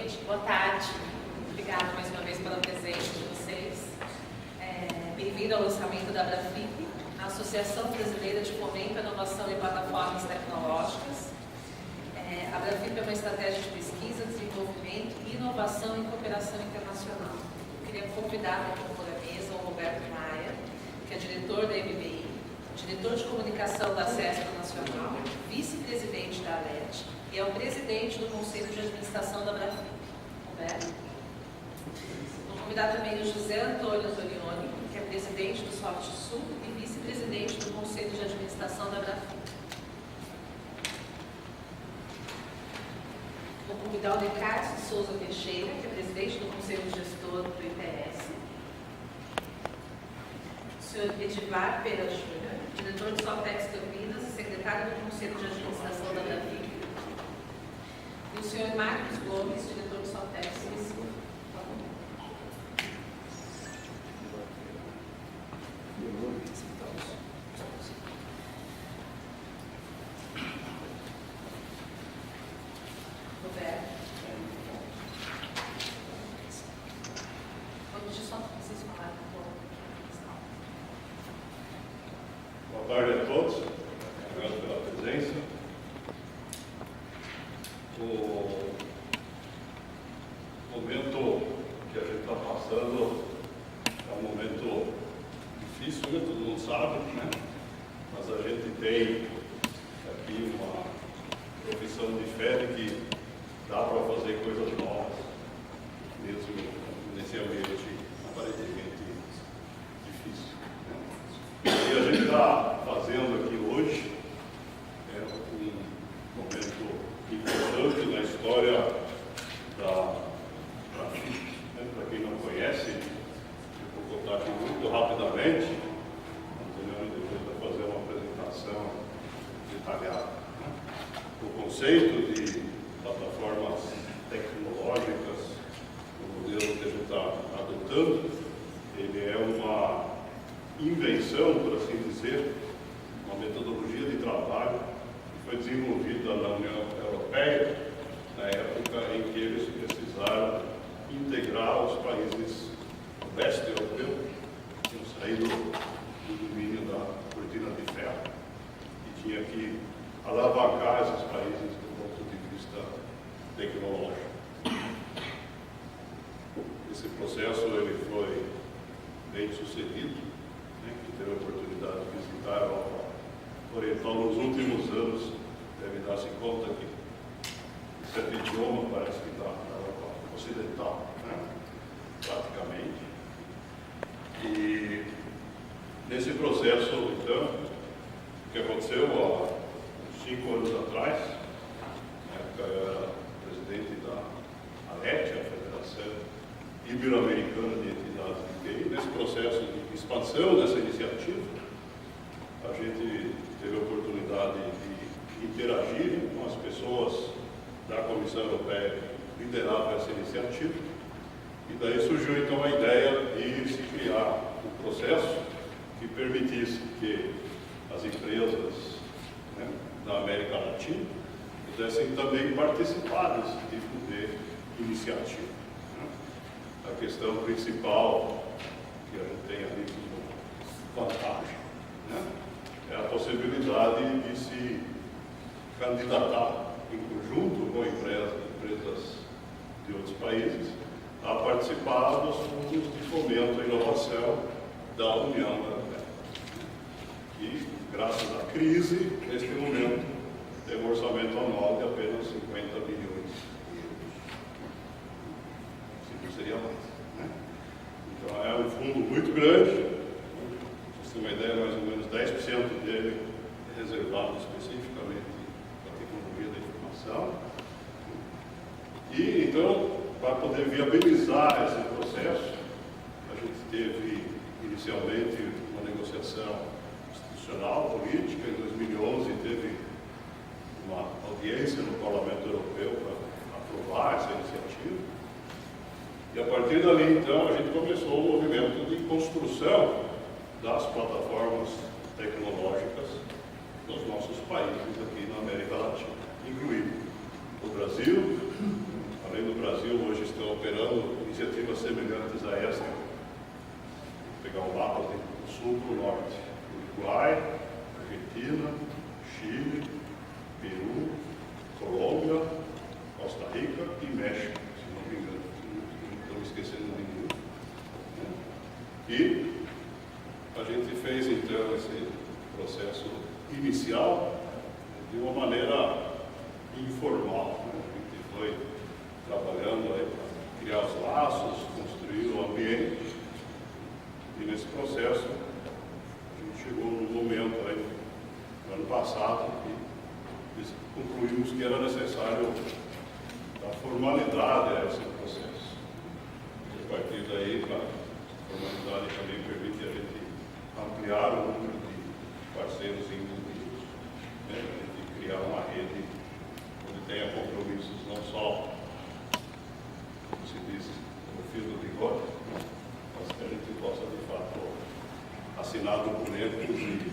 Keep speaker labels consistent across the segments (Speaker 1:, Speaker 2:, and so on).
Speaker 1: gente. Boa tarde. Obrigada mais uma vez pela presença de vocês. Bem-vindo ao lançamento da Abrafip, a Associação Brasileira de Fomento, Inovação e Plataformas Tecnológicas. A Abrafip é uma estratégia de pesquisa, desenvolvimento e inovação em cooperação internacional. Eu queria convidar para compor a mesa o Roberto Maia, que é diretor da MBI, diretor de comunicação da CESP Nacional, vice-presidente da ALET e é o presidente do Conselho de Administração da Abrafip. Roberto. Vou convidar também o José Antônio Antonioni, que é presidente do Sorte Sul e vice-presidente do Conselho de Administração da Abrafip. Vou convidar o Descartes de Souza Teixeira, que é presidente do Conselho Gestor do IPS. O senhor Edivar Pera Júnior, diretor do Softex Campinas e secretário do Conselho de Administração da Abrafip. E o senhor Marcos Gomes, diretor do Softex Recife. Roberto. Vamos só vocês falarem um pouco.
Speaker 2: Boa tarde a todos, obrigado pela presença. O momento que a gente está passando é um momento difícil, né? Todo mundo sabe, né? Mas a gente tem aqui uma profissão de fé de que dá para fazer coisas novas, mesmo nesse ambiente aparentemente difícil, né? E a gente está fazendo aqui hoje um momento importante na história da Abrafip, né? Para quem não conhece, eu vou contar aqui muito rapidamente, Antônio depois vai fazer uma apresentação detalhada, né? O conceito de plataformas tecnológicas, o modelo que a gente está adotando, ele é uma invenção, por assim dizer, uma metodologia de trabalho que foi desenvolvida na União Europeia, na época em que eles precisaram integrar os países do leste europeu, que tinham saído do domínio da cortina de ferro, e tinha que alavancar esses países do ponto de vista tecnológico. Esse processo ele foi bem sucedido, né? Quem teve a oportunidade de visitar a Europa Oriental nos últimos anos deve dar-se conta que o certo idioma parece que está na Europa Ocidental, né? Praticamente. E nesse processo, então, o que aconteceu há 5 anos atrás, na época eu era presidente da ALET, a Federação Ibero-Americana de Entidades de TI. Nesse processo de expansão dessa iniciativa, a gente teve a oportunidade de interagir com as pessoas da Comissão Europeia que lideravam essa iniciativa, e daí surgiu então a ideia de se criar um processo que permitisse que as empresas, né, da América Latina pudessem também participar desse tipo de iniciativa, né? A questão principal que a gente tem ali como vantagem, né, é a possibilidade de se candidatar em conjunto com empresas de outros países a participar dos fundos de fomento à inovação da União Europeia. E, graças à crise, neste momento, tem um orçamento anual de apenas 50 bilhões de euros. Se não seria mais, né? Então, é um fundo muito grande. Para vocês terem uma ideia, mais ou menos 10% dele é reservado especificamente para a tecnologia da informação. E, então, para poder viabilizar esse processo, a gente teve inicialmente uma negociação institucional, política. Em 2011 teve uma audiência no Parlamento Europeu para aprovar essa iniciativa. E a partir dali, então, a gente começou o movimento de construção das plataformas tecnológicas dos nossos países aqui na América Latina, incluindo o Brasil, a além do Brasil, hoje estão operando iniciativas semelhantes a esta. Vou pegar um mapa do sul para o norte. Uruguai, Argentina, Chile, Peru, Colômbia, Costa Rica e México, se não me engano. Não estou esquecendo nenhum. E a gente fez então esse processo inicial de uma maneira informal. A gente foi trabalhando aí para criar os laços, construir o ambiente, e nesse processo a gente chegou num momento aí, no ano passado, que concluímos que era necessário dar formalidade a esse processo. E a partir daí, a formalidade também permite a gente ampliar o número de parceiros envolvidos, né? A gente criar uma rede onde tenha compromissos não só, como se diz, no fio do bigode, mas que a gente possa, de fato, assinar documentos e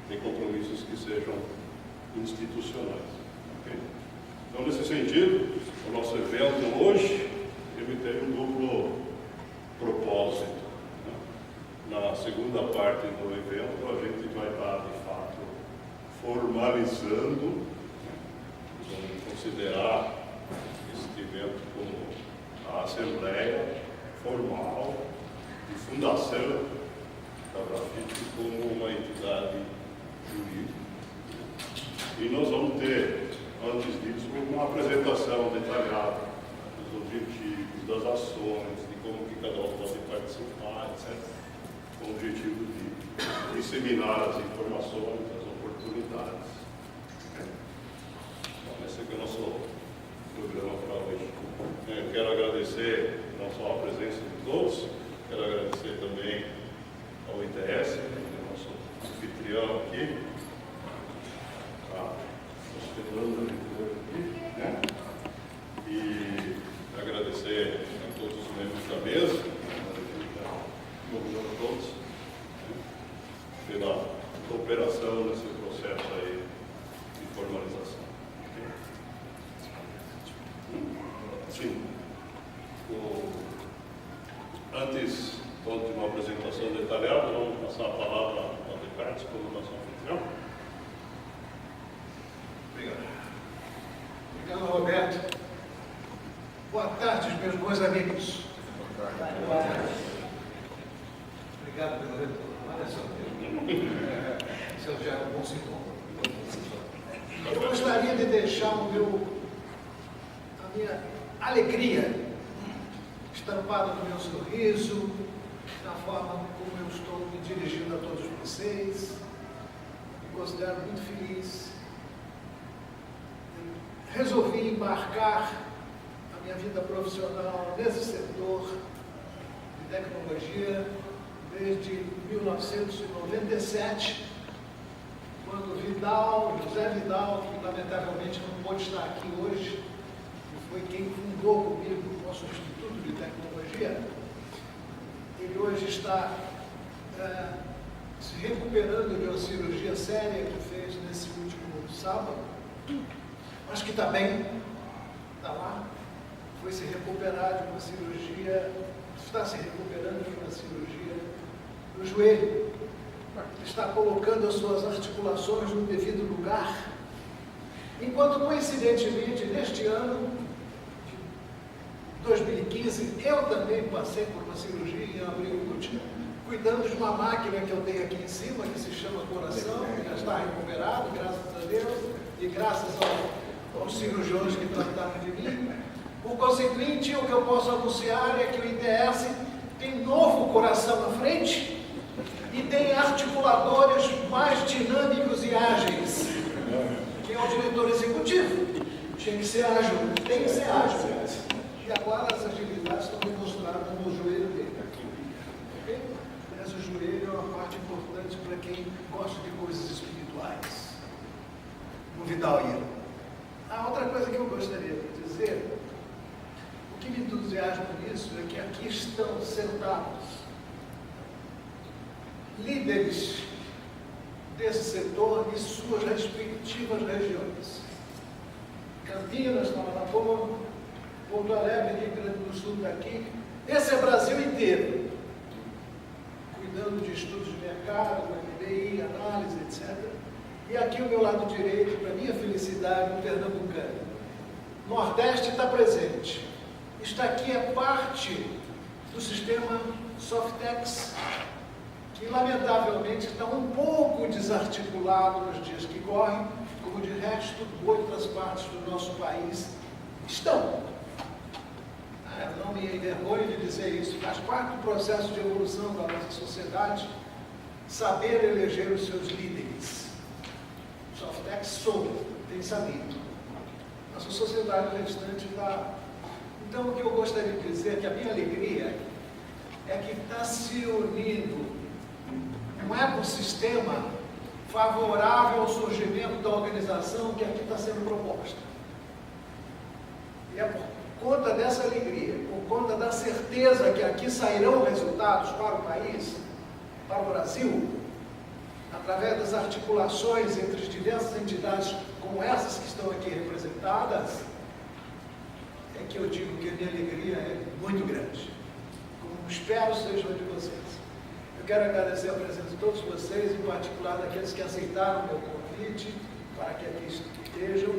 Speaker 2: ter compromissos que sejam institucionais. Okay? Então, nesse sentido, o nosso evento hoje, ele tem um duplo propósito. Na segunda parte do evento, a gente vai estar, de fato, formalizando, vamos considerar este evento como a assembleia formal de fundação da Brafit como uma entidade jurídica. E nós vamos ter, antes disso, uma apresentação detalhada dos objetivos, das ações, de como que cada um pode participar, etc., com o objetivo de disseminar as informações, as oportunidades. Então, esse aqui é o nosso programa para hoje. Eu quero agradecer não só a presença de todos, quero agradecer também ao ITS, nosso anfitrião aqui, hospedando aqui, né? E agradecer a todos os membros da mesa, a todos, pela cooperação nesse processo aí de formalização. Sim. Antes de uma apresentação detalhada, vamos passar a palavra ao Descartes como nosso anfitrião. Obrigado.
Speaker 3: Obrigado, Roberto. Boa tarde, meus bons amigos.
Speaker 1: Boa tarde.
Speaker 3: Obrigado pelo retorno. Olha só. Isso já é um bom sintoma. Eu gostaria de deixar a minha alegria estampada no meu sorriso, na forma como eu estou me dirigindo a todos vocês. Me considero muito feliz. Resolvi embarcar a minha vida profissional nesse setor de tecnologia desde 1997, quando José Vidal, que lamentavelmente não pôde estar aqui hoje, e foi quem fundou comigo o nosso Instituto de Tecnologia, ele hoje está se recuperando de uma cirurgia séria que fez nesse último sábado, mas que está bem, está lá, foi se recuperar de uma cirurgia, está se recuperando de uma cirurgia no joelho, está colocando as suas articulações no devido lugar, enquanto coincidentemente neste ano de 2015 eu também passei por uma cirurgia em abril último, cuidando de uma máquina que eu tenho aqui em cima, que se chama coração, que já está recuperado, graças a Deus, e graças aos cirurgiões que trataram de mim. Por consequente, o que eu posso anunciar é que o ITS tem novo coração na frente e tem articuladores mais dinâmicos e ágeis. Quem é o diretor executivo? Tinha que ser ágil, tem que ser ágil. E agora as agilidades estão demonstradas no joelho dele. Okay? Mas o joelho é uma parte importante para quem gosta de coisas espirituais. No Vidal ia. A outra coisa que eu gostaria de dizer, o que me entusiasma nisso é que aqui estão sentados líderes desse setor e suas respectivas regiões. Campinas, Paranapola, Porto Alegre, Rio Grande do Sul está aqui. Esse é Brasil inteiro, cuidando de estudos de mercado, MBI, análise, etc. E aqui o meu lado direito, para minha felicidade, o pernambucano. Nordeste está presente. Isto aqui é parte do sistema Softex, que lamentavelmente está um pouco desarticulado nos dias que correm, como de resto outras partes do nosso país estão. Eu não me envergonho de dizer isso, faz parte do processo de evolução da nossa sociedade, saber eleger os seus líderes. O Softex soube, tem sabido. Nossa sociedade restante está... Então, o que eu gostaria de dizer é que a minha alegria é que está se unindo um ecossistema favorável ao surgimento da organização que aqui está sendo proposta. E é por conta dessa alegria, por conta da certeza que aqui sairão resultados para o país, para o Brasil, através das articulações entre as diversas entidades como essas que estão aqui representadas, é que eu digo que a minha alegria é muito grande, como espero seja a de vocês. Eu quero agradecer a presença de todos vocês, em particular daqueles que aceitaram o meu convite para que aqui estejam.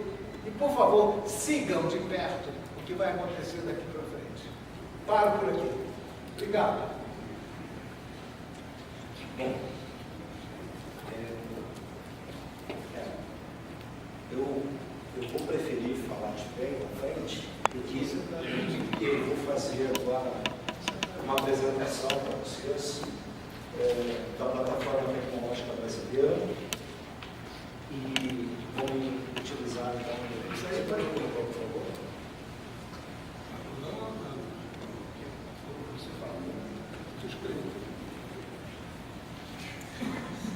Speaker 3: E, por favor, sigam de perto o que vai acontecer daqui para frente. Paro por aqui. Obrigado.
Speaker 4: Bom, eu vou preferir falar de pé à frente, porque eu vou fazer agora uma apresentação para vocês da plataforma tecnológica brasileira e vou utilizar então isso aí para por favor.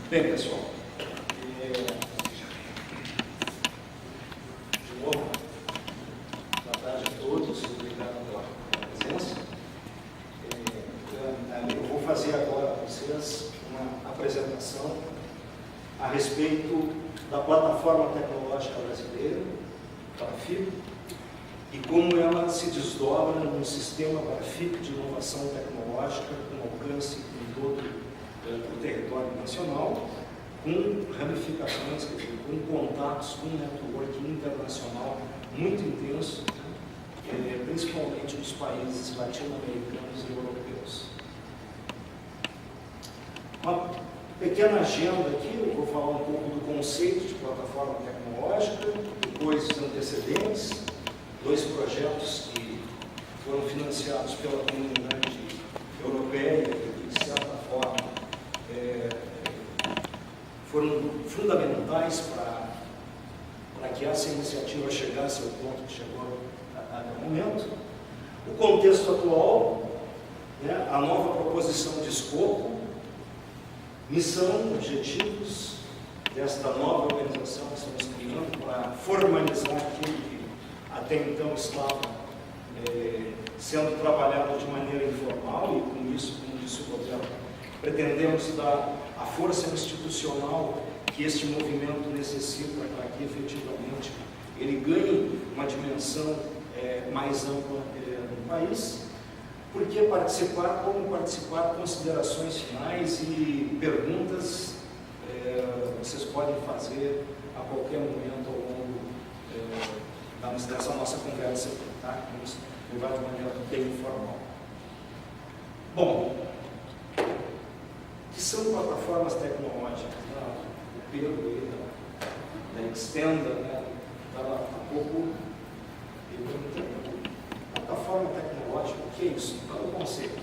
Speaker 4: Bem, pessoal, de novo, boa tarde a todos, obrigado pela presença. Eu vou fazer agora para vocês uma apresentação a respeito da plataforma tecnológica brasileira, ParaFIP, e como ela se desdobra num sistema ParaFIP de inovação tecnológica com alcance em todo o território nacional, com ramificações, quer dizer, com contatos, com um network internacional muito intenso, principalmente nos países latino-americanos e europeus. Uma pequena agenda aqui, eu vou falar um pouco do conceito de plataforma tecnológica, depois os antecedentes, 2 projetos que foram financiados pela comunidade europeia e, de certa forma, foram fundamentais para que essa iniciativa chegasse ao ponto que chegou até o momento. O contexto atual, né, a nova proposição de escopo, missão, objetivos desta nova organização que estamos criando para formalizar aquilo que até então estava sendo trabalhado de maneira informal e com isso, como disse o Roberto, pretendemos dar a força institucional que este movimento necessita para que efetivamente ele ganhe uma dimensão mais ampla no país. Por que participar? Como participar? Considerações finais e perguntas vocês podem fazer a qualquer momento ao longo dessa nossa conversa aqui, tá? Vamos levar de maneira bem informal. Bom, que são plataformas tecnológicas? O Pedro aí da Extenda, né, estava há pouco perguntando. Plataforma tecnológica, o que é isso? Qual é o conceito?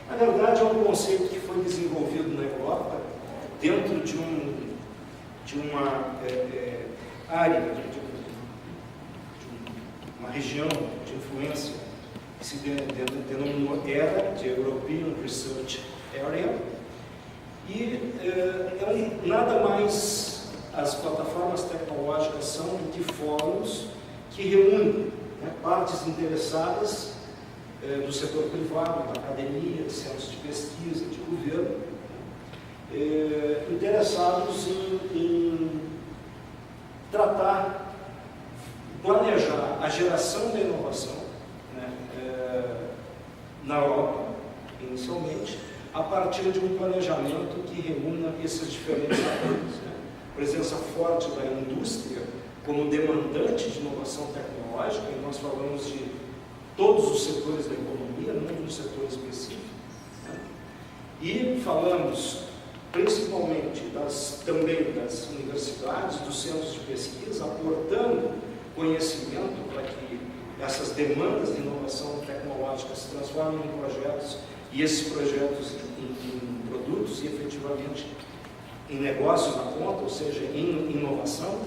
Speaker 4: Na verdade, é um conceito que foi desenvolvido na Europa dentro de uma área, de uma região de influência que se denominou ERA, de European Research Area, e nada mais as plataformas tecnológicas são do que fóruns que reúnem partes interessadas do setor privado, da academia, de centros de pesquisa, de governo, interessados em tratar, planejar a geração da inovação na Europa, inicialmente, a partir de um planejamento que reúna esses diferentes atores, né? Presença forte da indústria como demandante de inovação tecnológica, e nós falamos de todos os setores da economia, não de um setor específico, né? E falamos principalmente também das universidades, dos centros de pesquisa, aportando conhecimento para que essas demandas de inovação tecnológica se transformem em projetos, e esses projetos em produtos e efetivamente em negócio na ponta, ou seja, em inovação.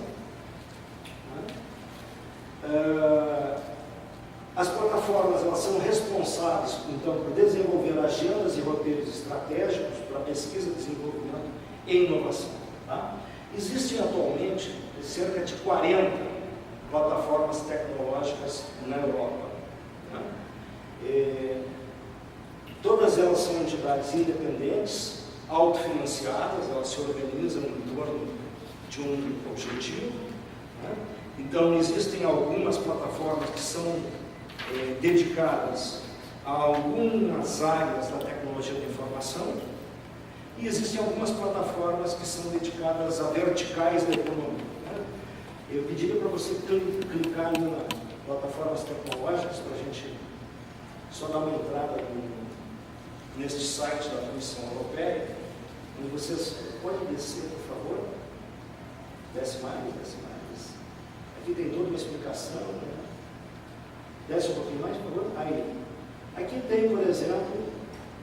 Speaker 4: As plataformas, elas são responsáveis, então, por desenvolver agendas e roteiros estratégicos para pesquisa, desenvolvimento e inovação. Tá? Existem atualmente cerca de 40 plataformas tecnológicas na Europa. Tá? Todas elas são entidades independentes, autofinanciadas, elas se organizam em torno de um objetivo. Né? Então, existem algumas plataformas que são dedicadas a algumas áreas da tecnologia da informação, e existem algumas plataformas que são dedicadas a verticais da economia. Né? Eu pediria para você clicar ali nas plataformas tecnológicas, para a gente só dar uma entrada neste site da Comissão Europeia, e vocês podem descer, por favor. Desce mais. Aqui tem toda uma explicação, né? Desce um pouquinho mais, por favor. Aí. Aqui tem, por exemplo,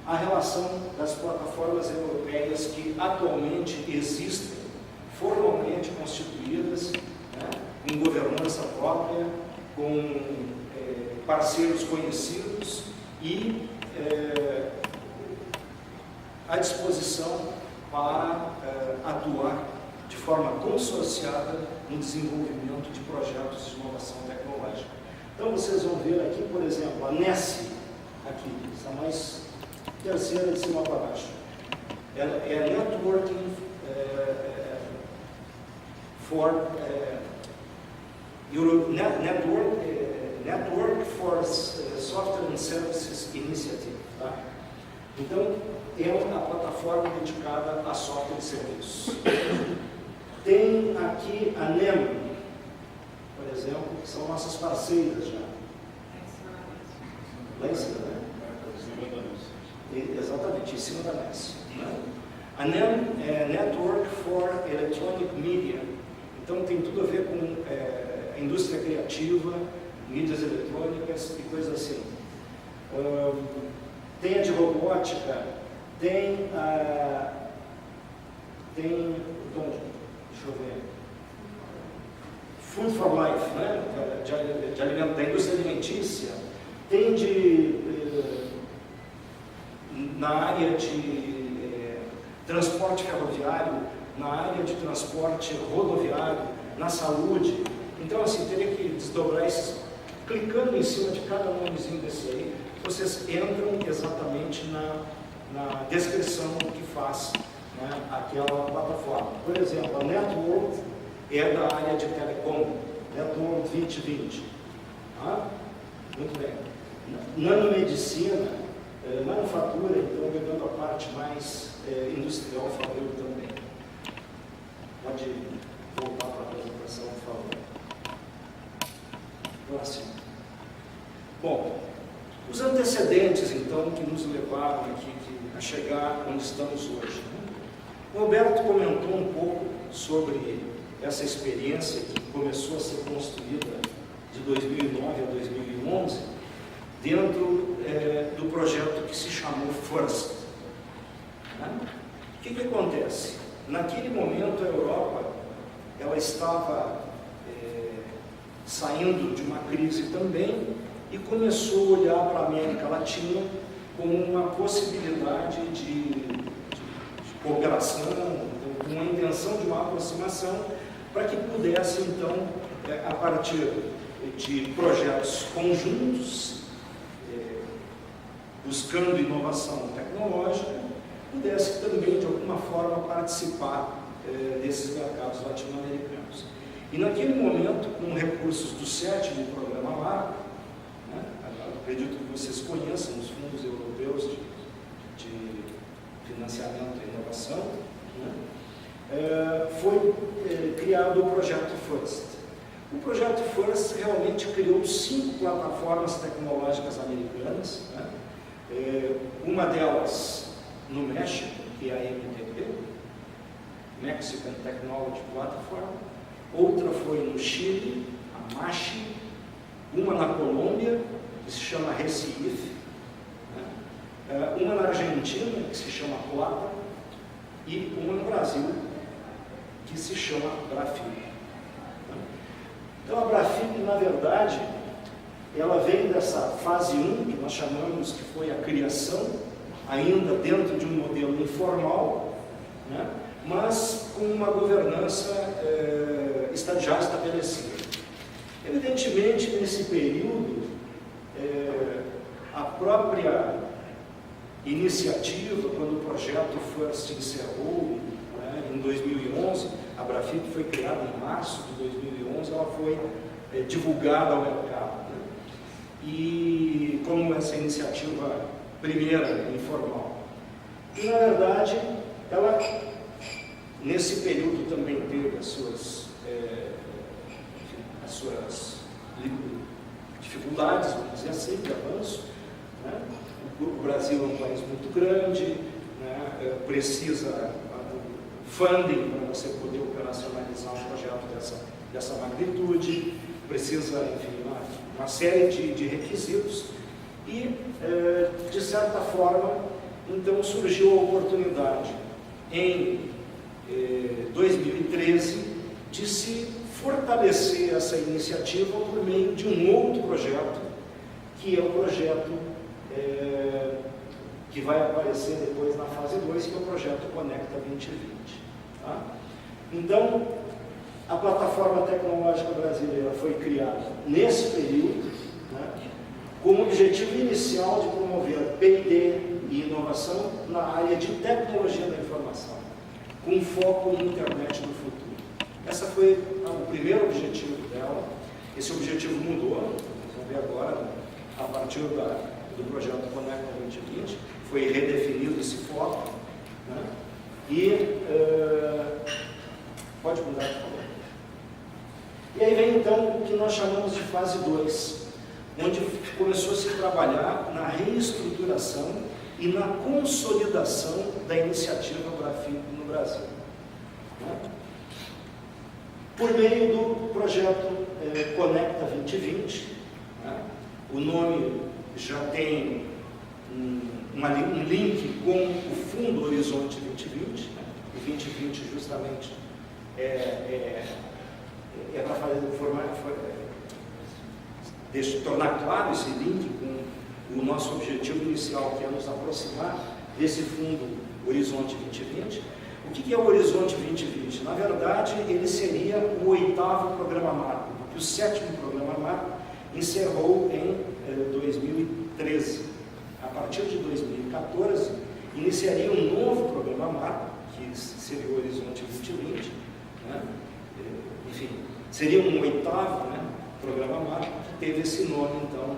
Speaker 4: a relação das plataformas europeias que atualmente existem, formalmente constituídas, né, com governança própria, com parceiros conhecidos e à disposição para atuar de forma consorciada no desenvolvimento de projetos de inovação tecnológica. Então, vocês vão ver aqui, por exemplo, a NESSI, aqui, essa mais terceira de cima para baixo. Ela é Networking Network for Software and Services Initiative. Tá? Então, é uma plataforma dedicada a software e serviços. Tem aqui a NEM, por exemplo, que são nossas parceiras já. Lá em cima, né? Exatamente, em cima da NES. Né? A NEM é Network for Electronic Media. Então tem tudo a ver com a indústria criativa, mídias eletrônicas e coisas assim. Tem a de robótica, tem então, deixa eu ver, Food for Life, né? de alimento, da indústria alimentícia, tem na área de transporte ferroviário, na área de transporte rodoviário, na saúde. Então, assim, teria que desdobrar esses, clicando em cima de cada nomezinho desse aí, vocês entram exatamente na descrição do que faz, né, aquela plataforma. Por exemplo, a Networld é da área de telecom, Networld 2020. Tá? Muito bem. Nanomedicina, manufatura, então, pegando a parte mais industrial, fabril também. Pode voltar para a apresentação, por favor. Próximo. Bom, os antecedentes, então, que nos levaram aqui a chegar onde estamos hoje. Né? O Roberto comentou um pouco sobre essa experiência que começou a ser construída de 2009 a 2011, dentro do projeto que se chamou FIRST. Né? O que acontece? Naquele momento, a Europa ela estava saindo de uma crise também e começou a olhar para a América Latina como uma possibilidade de cooperação, com uma intenção de uma aproximação, para que pudesse, então, a partir de projetos conjuntos, buscando inovação tecnológica, pudesse também, de alguma forma, participar desses mercados latino-americanos. E naquele momento, com recursos do 7º Programa Marco, né, acredito que vocês conheçam os fundos europeus de financiamento e inovação, né? Foi criado o projeto FIRST. O projeto FIRST realmente criou 5 plataformas tecnológicas americanas, né? Uma delas no México, que é a MTP, Mexican Technology Platform, outra foi no Chile, a MACHI, uma na Colômbia, que se chama Recife, né? Uma na Argentina, que se chama Plata, e uma no Brasil, que se chama Brafip. Então a Brafip, na verdade, ela vem dessa fase 1, que nós chamamos que foi a criação, ainda dentro de um modelo informal, né? Mas com uma governança já estabelecida. Evidentemente, nesse período, a própria iniciativa, quando o projeto FIRST encerrou, né, em 2011, a Brafip foi criada em março de 2011, ela foi divulgada ao mercado, né? E como essa iniciativa primeira, informal. E, na verdade, ela, nesse período, também teve as suas dificuldades, vamos dizer assim, de avanço, né? O Brasil é um país muito grande, né? Precisa funding para você poder operacionalizar um projeto dessa magnitude, precisa, enfim, uma série de requisitos e, de certa forma, então surgiu a oportunidade em 2013 de se fortalecer essa iniciativa por meio de um outro projeto, que é o projeto que vai aparecer depois na fase 2, que é o projeto Conecta 2020. Tá? Então, a plataforma tecnológica brasileira foi criada nesse período, né, com o objetivo inicial de promover P&D e inovação na área de tecnologia da informação, com foco em internet do futuro. Esse foi o primeiro objetivo dela. Esse objetivo mudou, vamos ver agora, a partir do projeto Conecta 2020, foi redefinido esse foco, né? E pode mudar, por favor. E aí vem então o que nós chamamos de fase 2, onde começou a se trabalhar na reestruturação e na consolidação da iniciativa Brafip no Brasil, né? Por meio do projeto Conecta 2020, né? O nome já tem um link com o Fundo Horizonte 2020, né? O 2020 justamente para tornar claro esse link com o nosso objetivo inicial, que é nos aproximar desse Fundo Horizonte 2020. O que é o Horizonte 2020? Na verdade, ele seria o 8º programa marco, porque o 7º programa marco encerrou em 2013. A partir de 2014, iniciaria um novo programa marco, que seria o Horizonte 2020, né? Enfim, seria um 8º, né, programa marco, que teve esse nome, então,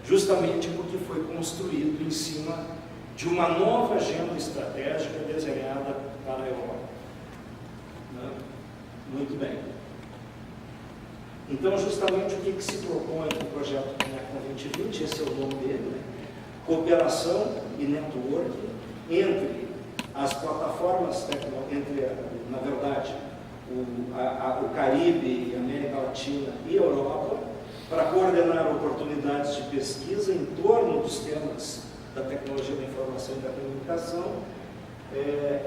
Speaker 4: justamente porque foi construído em cima de uma nova agenda estratégica desenhada para a Europa. Né? Muito bem. Então, justamente o que se propõe no projeto Conecta 2020, esse é o nome dele, né? Cooperação e networking entre as plataformas tecnológicas, na verdade, o Caribe, a América Latina e a Europa, para coordenar oportunidades de pesquisa em torno dos temas da tecnologia da informação e da comunicação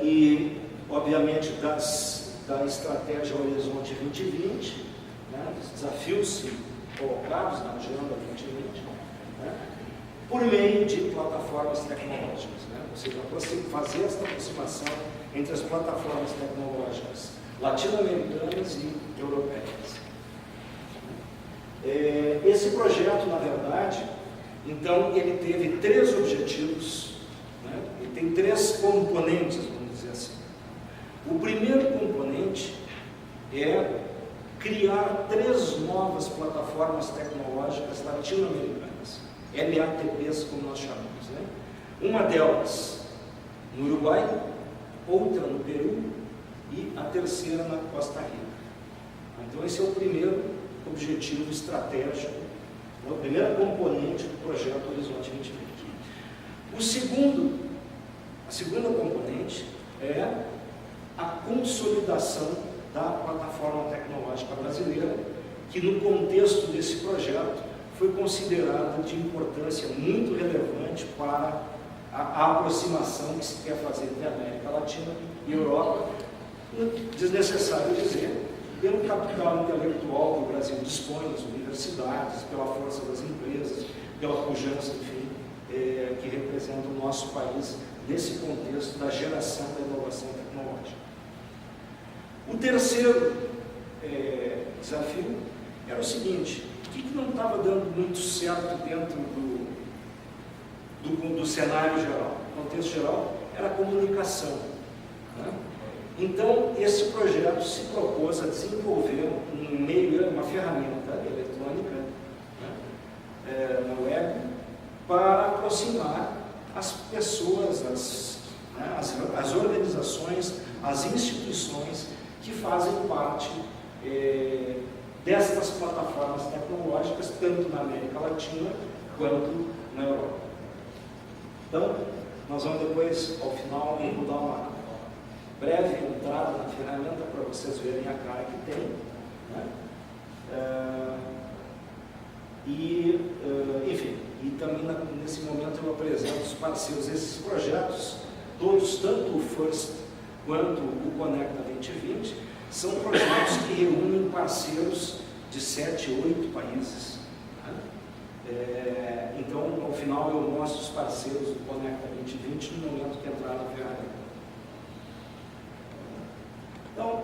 Speaker 4: e, obviamente, da estratégia Horizonte 2020, né, dos desafios colocados na agenda 2020, né, por meio de plataformas tecnológicas, né, ou seja, fazer essa aproximação entre as plataformas tecnológicas latino-americanas e europeias. Esse projeto, na verdade, então, ele teve 3 objetivos, né? Ele tem 3 componentes, vamos dizer assim. O primeiro componente é criar 3 novas plataformas tecnológicas latino-americanas. MATPs, como nós chamamos, né? Uma delas no Uruguai, outra no Peru e a terceira na Costa Rica. Então esse é o primeiro objetivo estratégico, a primeira componente do projeto Horizonte 2020. A segunda componente é a consolidação da plataforma tecnológica brasileira, que no contexto desse projeto foi considerada de importância muito relevante para a aproximação que se quer fazer entre a América Latina e Europa, desnecessário dizer, pelo capital intelectual que o Brasil dispõe, as universidades, pela força das empresas, pela pujança, enfim, que representa o nosso país nesse contexto da geração da inovação tecnológica. O terceiro desafio era o seguinte: o que não estava dando muito certo dentro do cenário geral? O contexto geral era a comunicação, né? Então, esse projeto se propôs a desenvolver um meio, uma ferramenta eletrônica, né, na web, para aproximar as pessoas, as organizações, as instituições que fazem parte destas plataformas tecnológicas, tanto na América Latina quanto na Europa. Então, nós vamos depois, ao final, vou dar uma breve entrada na ferramenta para vocês verem a cara que tem, né? Enfim, e também nesse momento eu apresento os parceiros. Esses projetos, todos, tanto o FIRST quanto o Conecta 2020, são projetos que reúnem parceiros de 7, 8 países, né? Então, ao final, eu mostro os parceiros do Conecta 2020 no momento que entrar na ferramenta. Então,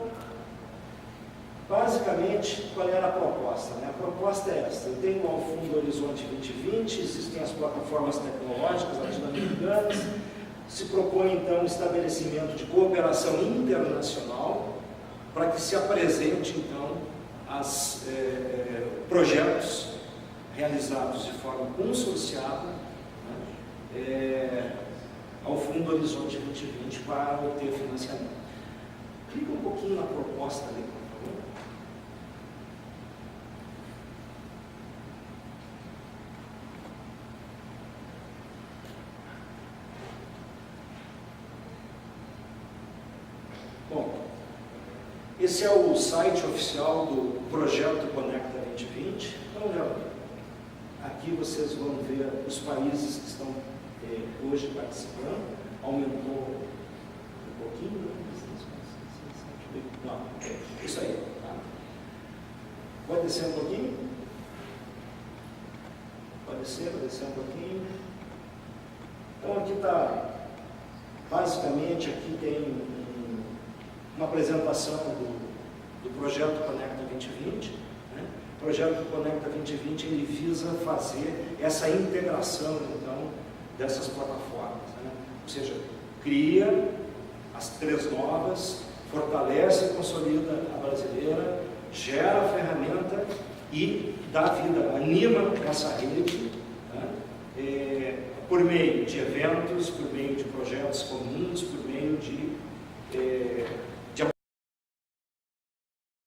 Speaker 4: basicamente, qual era a proposta, né? A proposta é esta: eu tenho ao fundo Horizonte 2020, existem as plataformas tecnológicas latino-americanas, se propõe então o estabelecimento de cooperação internacional para que se apresente então projetos realizados de forma consorciada, né, ao fundo Horizonte 2020 para obter financiamento. Clica um pouquinho na proposta ali, por favor. Bom, esse é o site oficial do projeto Conecta 2020. Então, aqui vocês vão ver os países que estão hoje participando. Aumentou um pouquinho, né? Não, isso aí. Tá? Pode descer um pouquinho? Pode descer um pouquinho. Então aqui está, basicamente, aqui tem uma apresentação do projeto Conecta 2020. Né? O projeto Conecta 2020 ele visa fazer essa integração, então, dessas plataformas. Né? Ou seja, cria as 3 novas, fortalece e consolida a brasileira, gera a ferramenta e dá vida, anima essa rede, né? Por meio de eventos, por meio de projetos comuns, por meio de